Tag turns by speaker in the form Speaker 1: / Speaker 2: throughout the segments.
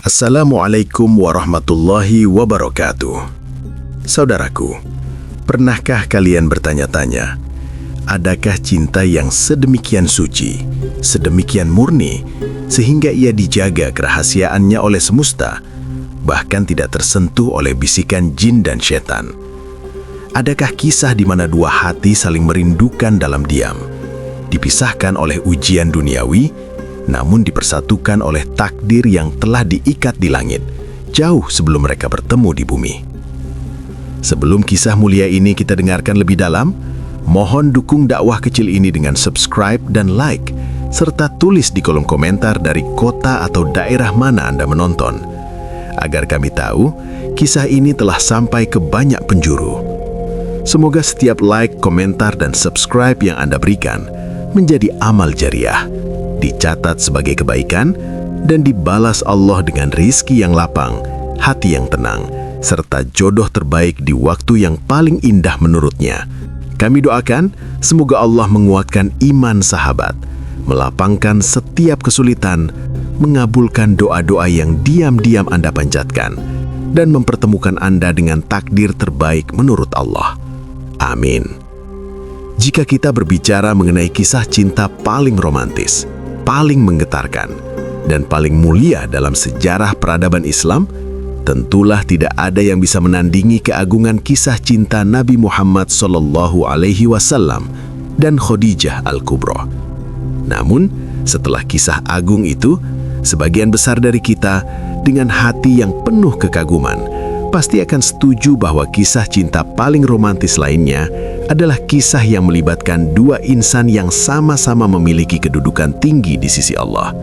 Speaker 1: Assalamualaikum warahmatullahi wabarakatuh. Saudaraku, pernahkah kalian bertanya-tanya, adakah cinta yang sedemikian suci, sedemikian murni, sehingga ia dijaga kerahasiaannya oleh semesta, bahkan tidak tersentuh oleh bisikan jin dan setan? Adakah kisah di mana dua hati saling merindukan dalam diam, dipisahkan oleh ujian duniawi, namun dipersatukan oleh takdir yang telah diikat di langit, jauh sebelum mereka bertemu di bumi? Sebelum kisah mulia ini kita dengarkan lebih dalam, mohon dukung dakwah kecil ini dengan subscribe dan like, serta tulis di kolom komentar dari kota atau daerah mana Anda menonton, agar kami tahu kisah ini telah sampai ke banyak penjuru. Semoga setiap like, komentar, dan subscribe yang Anda berikan menjadi amal jariah, dicatat sebagai kebaikan, dan dibalas Allah dengan rizki yang lapang, hati yang tenang, serta jodoh terbaik di waktu yang paling indah menurutnya. Kami doakan semoga Allah menguatkan iman sahabat, melapangkan setiap kesulitan, mengabulkan doa-doa yang diam-diam Anda panjatkan, dan mempertemukan Anda dengan takdir terbaik menurut Allah. Amin. Jika kita berbicara mengenai kisah cinta paling romantis, paling menggetarkan, dan paling mulia dalam sejarah peradaban Islam, tentulah tidak ada yang bisa menandingi keagungan kisah cinta Nabi Muhammad SAW dan Khadijah Al-Kubra. Namun, setelah kisah agung itu, sebagian besar dari kita dengan hati yang penuh kekaguman pasti akan setuju bahwa kisah cinta paling romantis lainnya adalah kisah yang melibatkan dua insan yang sama-sama memiliki kedudukan tinggi di sisi Allah.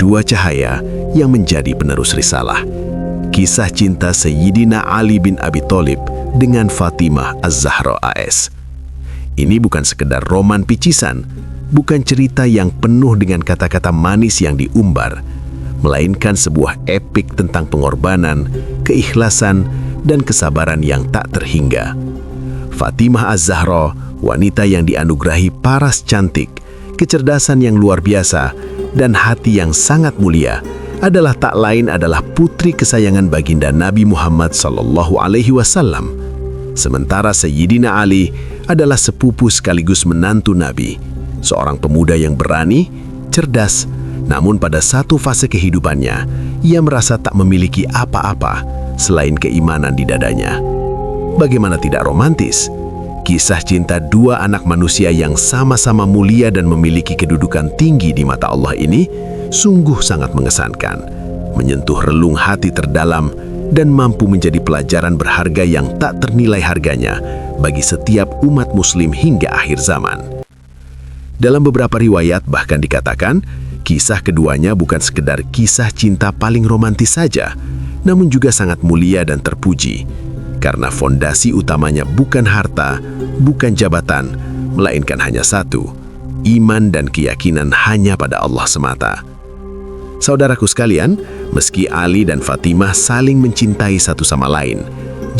Speaker 1: Dua cahaya yang menjadi penerus risalah. Kisah cinta Sayyidina Ali bin Abi Thalib dengan Fatimah Az-Zahra AS. Ini bukan sekedar roman picisan, bukan cerita yang penuh dengan kata-kata manis yang diumbar, melainkan sebuah epik tentang pengorbanan, keikhlasan, dan kesabaran yang tak terhingga. Fatimah Az-Zahra, wanita yang dianugerahi paras cantik, kecerdasan yang luar biasa, dan hati yang sangat mulia, adalah tak lain adalah putri kesayangan baginda Nabi Muhammad SAW. Sementara Sayyidina Ali adalah sepupu sekaligus menantu Nabi, seorang pemuda yang berani, cerdas, namun pada satu fase kehidupannya, ia merasa tak memiliki apa-apa selain keimanan di dadanya. Bagaimana tidak romantis? Kisah cinta dua anak manusia yang sama-sama mulia dan memiliki kedudukan tinggi di mata Allah ini sungguh sangat mengesankan, menyentuh relung hati terdalam, dan mampu menjadi pelajaran berharga yang tak ternilai harganya bagi setiap umat muslim hingga akhir zaman. Dalam beberapa riwayat bahkan dikatakan, kisah keduanya bukan sekedar kisah cinta paling romantis saja, namun juga sangat mulia dan terpuji, karena fondasi utamanya bukan harta, bukan jabatan, melainkan hanya satu, iman dan keyakinan hanya pada Allah semata. Saudaraku sekalian, meski Ali dan Fatimah saling mencintai satu sama lain,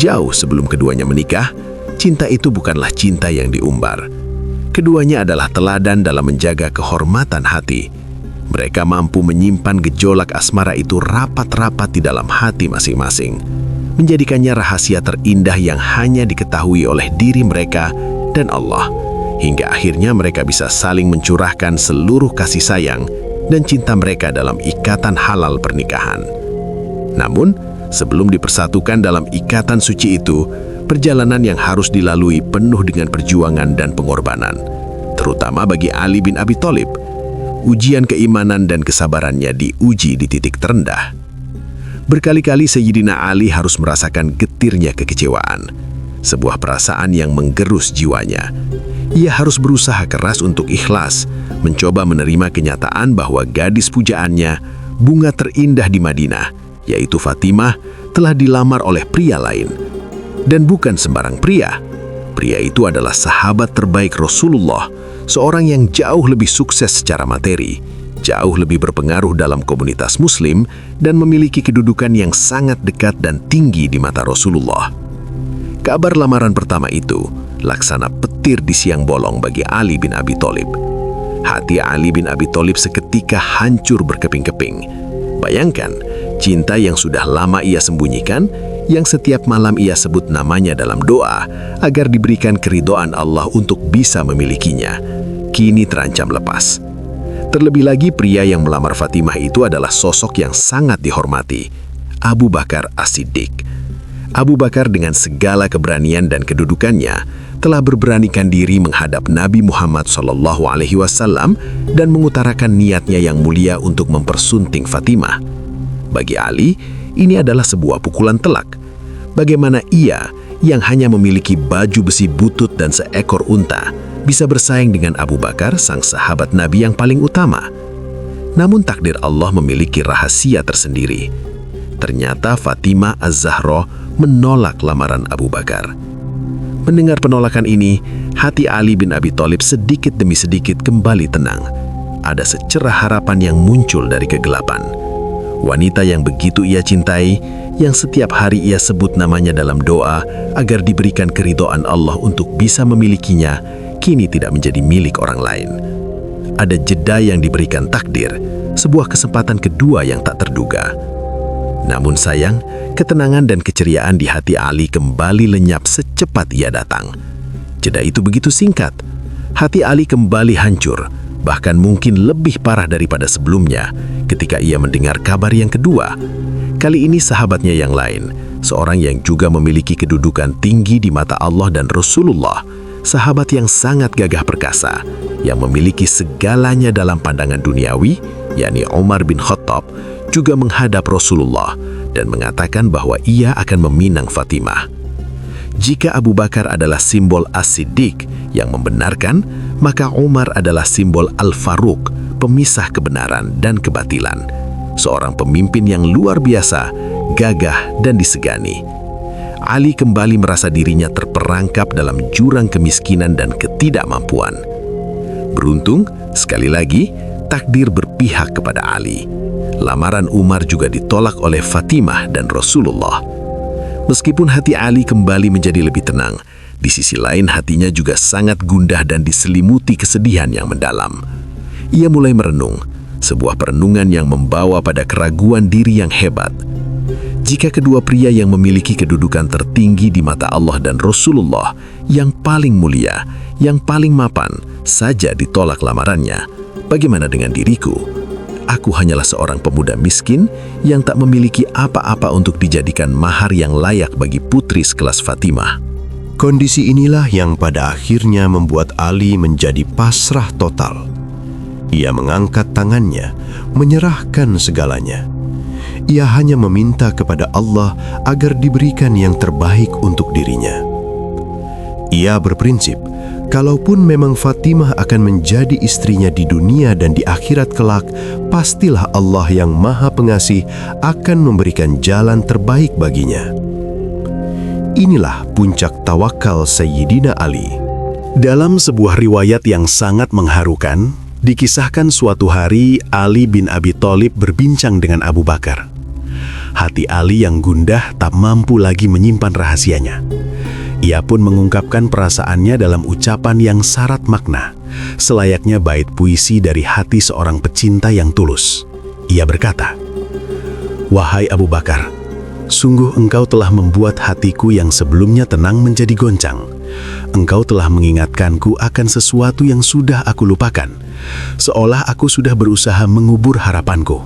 Speaker 1: jauh sebelum keduanya menikah, cinta itu bukanlah cinta yang diumbar. Keduanya adalah teladan dalam menjaga kehormatan hati. Mereka mampu menyimpan gejolak asmara itu rapat-rapat di dalam hati masing-masing, menjadikannya rahasia terindah yang hanya diketahui oleh diri mereka dan Allah, hingga akhirnya mereka bisa saling mencurahkan seluruh kasih sayang dan cinta mereka dalam ikatan halal pernikahan. Namun, sebelum dipersatukan dalam ikatan suci itu, perjalanan yang harus dilalui penuh dengan perjuangan dan pengorbanan, terutama bagi Ali bin Abi Thalib. Ujian keimanan dan kesabarannya diuji di titik terendah. Berkali-kali Sayyidina Ali harus merasakan getirnya kekecewaan, sebuah perasaan yang menggerus jiwanya. Ia harus berusaha keras untuk ikhlas, mencoba menerima kenyataan bahwa gadis pujaannya, bunga terindah di Madinah, yaitu Fatimah, telah dilamar oleh pria lain. Dan bukan sembarang pria. Pria itu adalah sahabat terbaik Rasulullah, seorang yang jauh lebih sukses secara materi, jauh lebih berpengaruh dalam komunitas muslim, dan memiliki kedudukan yang sangat dekat dan tinggi di mata Rasulullah. Kabar lamaran pertama itu laksana petir di siang bolong bagi Ali bin Abi Thalib. Hati Ali bin Abi Thalib seketika hancur berkeping-keping. Bayangkan, cinta yang sudah lama ia sembunyikan, yang setiap malam ia sebut namanya dalam doa agar diberikan keridhaan Allah untuk bisa memilikinya, kini terancam lepas. Terlebih lagi pria yang melamar Fatimah itu adalah sosok yang sangat dihormati, Abu Bakar As-Siddiq. Abu Bakar dengan segala keberanian dan kedudukannya telah berberanikan diri menghadap Nabi Muhammad SAW dan mengutarakan niatnya yang mulia untuk mempersunting Fatimah. Bagi Ali, ini adalah sebuah pukulan telak. Bagaimana ia yang hanya memiliki baju besi butut dan seekor unta bisa bersaing dengan Abu Bakar, sang sahabat Nabi yang paling utama? Namun takdir Allah memiliki rahasia tersendiri. Ternyata Fatimah Az-Zahra menolak lamaran Abu Bakar. Mendengar penolakan ini, hati Ali bin Abi Thalib sedikit demi sedikit kembali tenang. Ada secerah harapan yang muncul dari kegelapan. Wanita yang begitu ia cintai, yang setiap hari ia sebut namanya dalam doa agar diberikan keridhaan Allah untuk bisa memilikinya, kini tidak menjadi milik orang lain. Ada jeda yang diberikan takdir, sebuah kesempatan kedua yang tak terduga. Namun sayang, ketenangan dan keceriaan di hati Ali kembali lenyap secepat ia datang. Jeda itu begitu singkat. Hati Ali kembali hancur, bahkan mungkin lebih parah daripada sebelumnya ketika ia mendengar kabar yang kedua. Kali ini sahabatnya yang lain, seorang yang juga memiliki kedudukan tinggi di mata Allah dan Rasulullah, sahabat yang sangat gagah perkasa, yang memiliki segalanya dalam pandangan duniawi, yakni Umar bin Khattab, juga menghadap Rasulullah dan mengatakan bahwa ia akan meminang Fatimah. Jika Abu Bakar adalah simbol As-Siddiq yang membenarkan, maka Umar adalah simbol Al-Faruq, pemisah kebenaran dan kebatilan. Seorang pemimpin yang luar biasa, gagah dan disegani. Ali kembali merasa dirinya terperangkap dalam jurang kemiskinan dan ketidakmampuan. Beruntung, sekali lagi, takdir berpihak kepada Ali. Lamaran Umar juga ditolak oleh Fatimah dan Rasulullah. Meskipun hati Ali kembali menjadi lebih tenang, di sisi lain hatinya juga sangat gundah dan diselimuti kesedihan yang mendalam. Ia mulai merenung, sebuah perenungan yang membawa pada keraguan diri yang hebat. Jika kedua pria yang memiliki kedudukan tertinggi di mata Allah dan Rasulullah, yang paling mulia, yang paling mapan, saja ditolak lamarannya, bagaimana dengan diriku? Aku hanyalah seorang pemuda miskin yang tak memiliki apa-apa untuk dijadikan mahar yang layak bagi putri sekelas Fatimah.
Speaker 2: Kondisi inilah yang pada akhirnya membuat Ali menjadi pasrah total. Ia mengangkat tangannya, menyerahkan segalanya. Ia hanya meminta kepada Allah agar diberikan yang terbaik untuk dirinya. Ia berprinsip, kalaupun memang Fatimah akan menjadi istrinya di dunia dan di akhirat kelak, pastilah Allah yang Maha Pengasih akan memberikan jalan terbaik baginya. Inilah puncak tawakal Sayyidina Ali. Dalam sebuah riwayat yang sangat mengharukan, dikisahkan suatu hari Ali bin Abi Thalib berbincang dengan Abu Bakar. Hati Ali yang gundah tak mampu lagi menyimpan rahasianya. Ia pun mengungkapkan perasaannya dalam ucapan yang syarat makna, selayaknya bait puisi dari hati seorang pecinta yang tulus. Ia berkata, "Wahai Abu Bakar, sungguh engkau telah membuat hatiku yang sebelumnya tenang menjadi goncang. Engkau telah mengingatkanku akan sesuatu yang sudah aku lupakan, seolah aku sudah berusaha mengubur harapanku.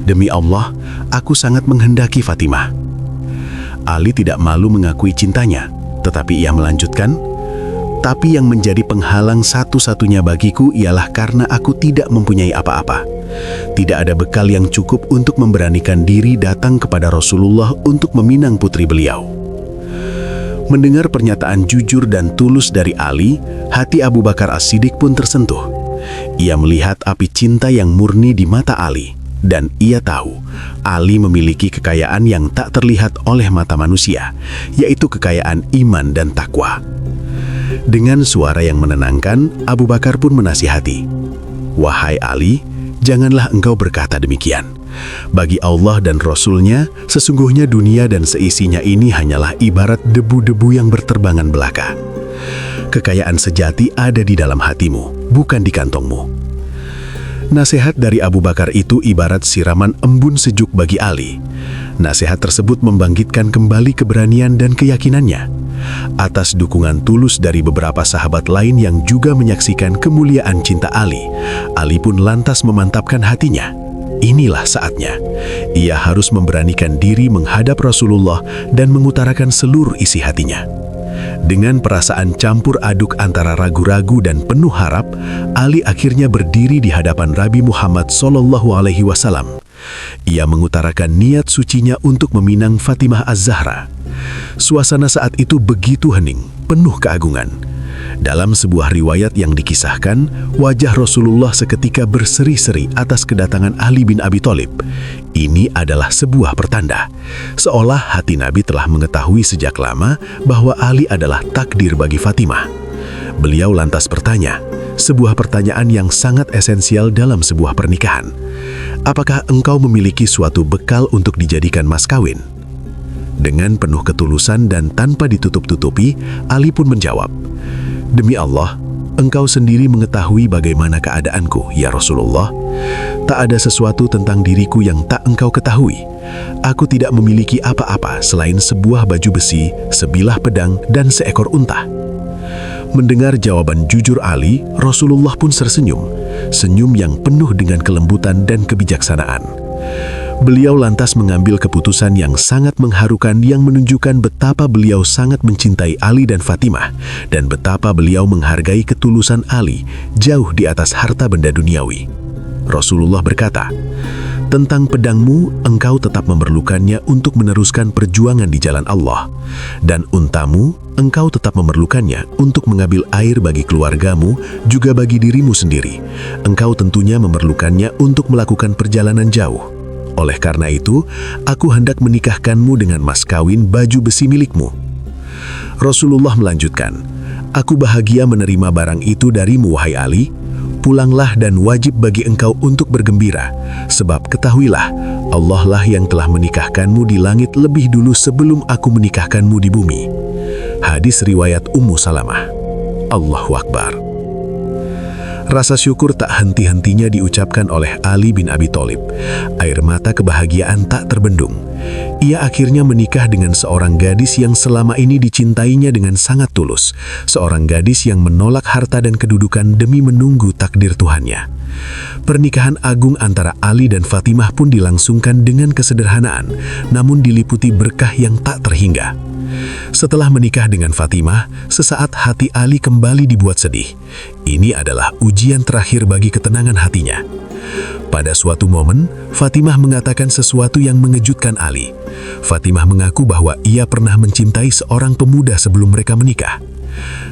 Speaker 2: Demi Allah, aku sangat menghendaki Fatimah." Ali tidak malu mengakui cintanya, tetapi ia melanjutkan, "Tapi yang menjadi penghalang satu-satunya bagiku ialah karena aku tidak mempunyai apa-apa. Tidak ada bekal yang cukup untuk memberanikan diri datang kepada Rasulullah untuk meminang putri beliau." Mendengar pernyataan jujur dan tulus dari Ali, hati Abu Bakar As-Siddiq pun tersentuh. Ia melihat api cinta yang murni di mata Ali, dan ia tahu Ali memiliki kekayaan yang tak terlihat oleh mata manusia, yaitu kekayaan iman dan takwa. Dengan suara yang menenangkan, Abu Bakar pun menasihati, "Wahai Ali, janganlah engkau berkata demikian. Bagi Allah dan Rasul-Nya, sesungguhnya dunia dan seisinya ini hanyalah ibarat debu-debu yang berterbangan belaka. Kekayaan sejati ada di dalam hatimu, bukan di kantongmu."
Speaker 1: Nasihat dari Abu Bakar itu ibarat siraman embun sejuk bagi Ali. Nasihat tersebut membangkitkan kembali keberanian dan keyakinannya. Atas dukungan tulus dari beberapa sahabat lain yang juga menyaksikan kemuliaan cinta Ali, Ali pun lantas memantapkan hatinya. Inilah saatnya. Ia harus memberanikan diri menghadap Rasulullah dan mengutarakan seluruh isi hatinya. Dengan perasaan campur aduk antara ragu-ragu dan penuh harap, Ali akhirnya berdiri di hadapan Nabi Muhammad SAW. Ia mengutarakan niat sucinya untuk meminang Fatimah Az-Zahra. Suasana saat itu begitu hening, penuh keagungan. Dalam sebuah riwayat yang dikisahkan, wajah Rasulullah seketika berseri-seri atas kedatangan Ali bin Abi Thalib. Ini adalah sebuah pertanda, seolah hati Nabi telah mengetahui sejak lama bahwa Ali adalah takdir bagi Fatimah. Beliau lantas bertanya, sebuah pertanyaan yang sangat esensial dalam sebuah pernikahan. Apakah engkau memiliki suatu bekal untuk dijadikan mas kawin? Dengan penuh ketulusan dan tanpa ditutup-tutupi, Ali pun menjawab, "Demi Allah, engkau sendiri mengetahui bagaimana keadaanku, ya Rasulullah. Tak ada sesuatu tentang diriku yang tak engkau ketahui. Aku tidak memiliki apa-apa selain sebuah baju besi, sebilah pedang, dan seekor unta." Mendengar jawaban jujur Ali, Rasulullah pun tersenyum, senyum yang penuh dengan kelembutan dan kebijaksanaan. Beliau lantas mengambil keputusan yang sangat mengharukan yang menunjukkan betapa beliau sangat mencintai Ali dan Fatimah, dan betapa beliau menghargai ketulusan Ali jauh di atas harta benda duniawi. Rasulullah berkata, "Tentang pedangmu, engkau tetap memerlukannya untuk meneruskan perjuangan di jalan Allah, dan untamu, engkau tetap memerlukannya untuk mengambil air bagi keluargamu, juga bagi dirimu sendiri. Engkau tentunya memerlukannya untuk melakukan perjalanan jauh. Oleh karena itu, aku hendak menikahkanmu dengan mas kawin baju besi milikmu." Rasulullah melanjutkan, "Aku bahagia menerima barang itu darimu, wahai Ali. Pulanglah dan wajib bagi engkau untuk bergembira, sebab ketahuilah, Allah lah yang telah menikahkanmu di langit lebih dulu sebelum aku menikahkanmu di bumi." Hadis riwayat Ummu Salamah. Allahu Akbar. Rasa syukur tak henti-hentinya diucapkan oleh Ali bin Abi Thalib. Air mata kebahagiaan tak terbendung. Ia akhirnya menikah dengan seorang gadis yang selama ini dicintainya dengan sangat tulus. Seorang gadis yang menolak harta dan kedudukan demi menunggu takdir Tuhannya. Pernikahan agung antara Ali dan Fatimah pun dilangsungkan dengan kesederhanaan, namun diliputi berkah yang tak terhingga. Setelah menikah dengan Fatimah, sesaat hati Ali kembali dibuat sedih. Ini adalah ujian terakhir bagi ketenangan hatinya. Pada suatu momen, Fatimah mengatakan sesuatu yang mengejutkan Ali. Fatimah mengaku bahwa ia pernah mencintai seorang pemuda sebelum mereka menikah.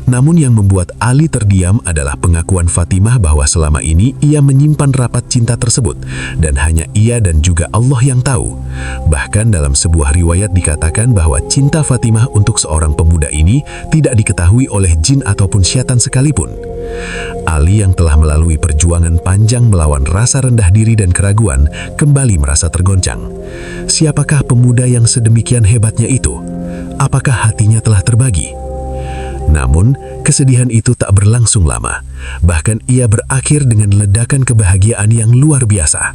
Speaker 1: Namun yang membuat Ali terdiam adalah pengakuan Fatimah bahwa selama ini ia menyimpan rapat cinta tersebut, dan hanya ia dan juga Allah yang tahu. Bahkan dalam sebuah riwayat dikatakan bahwa cinta Fatimah untuk seorang pemuda ini tidak diketahui oleh jin ataupun syaitan sekalipun. Ali yang telah melalui perjuangan panjang melawan rasa rendah diri dan keraguan, kembali merasa tergoncang. Siapakah pemuda yang sedemikian hebatnya itu? Apakah hatinya telah terbagi? Namun, kesedihan itu tak berlangsung lama. Bahkan ia berakhir dengan ledakan kebahagiaan yang luar biasa.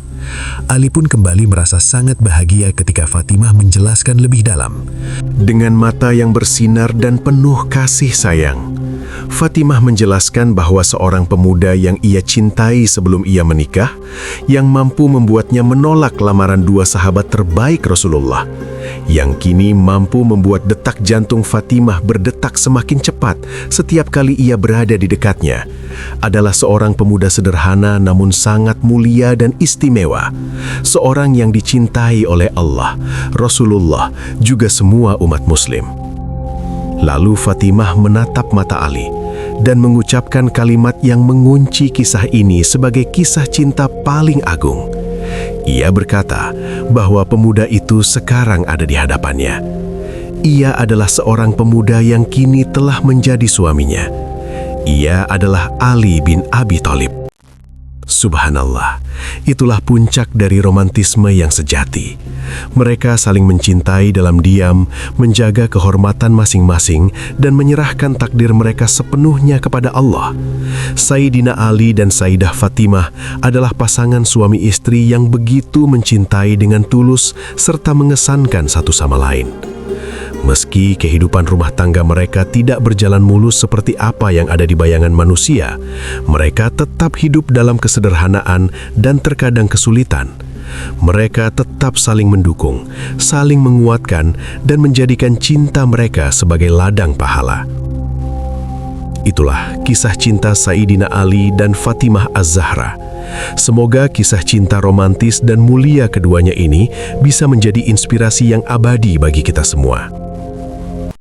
Speaker 1: Ali pun kembali merasa sangat bahagia ketika Fatimah menjelaskan lebih dalam.
Speaker 2: Dengan mata yang bersinar dan penuh kasih sayang, Fatimah menjelaskan bahwa seorang pemuda yang ia cintai sebelum ia menikah, yang mampu membuatnya menolak lamaran dua sahabat terbaik Rasulullah, yang kini mampu membuat detak jantung Fatimah berdetak semakin cepat setiap kali ia berada di dekatnya, adalah seorang pemuda sederhana namun sangat mulia dan istimewa, seorang yang dicintai oleh Allah, Rasulullah, juga semua umat muslim. Lalu Fatimah menatap mata Ali dan mengucapkan kalimat yang mengunci kisah ini sebagai kisah cinta paling agung. Ia berkata bahwa pemuda itu sekarang ada di hadapannya. Ia adalah seorang pemuda yang kini telah menjadi suaminya. Ia adalah Ali bin Abi Thalib.
Speaker 1: Subhanallah, itulah puncak dari romantisme yang sejati. Mereka saling mencintai dalam diam, menjaga kehormatan masing-masing, dan menyerahkan takdir mereka sepenuhnya kepada Allah. Sayyidina Ali dan Sayyidah Fatimah adalah pasangan suami istri yang begitu mencintai dengan tulus serta mengesankan satu sama lain. Meski kehidupan rumah tangga mereka tidak berjalan mulus seperti apa yang ada di bayangan manusia, mereka tetap hidup dalam kesederhanaan dan terkadang kesulitan. Mereka tetap saling mendukung, saling menguatkan, dan menjadikan cinta mereka sebagai ladang pahala. Itulah kisah cinta Sayyidina Ali dan Fatimah Az-Zahra. Semoga kisah cinta romantis dan mulia keduanya ini bisa menjadi inspirasi yang abadi bagi kita semua.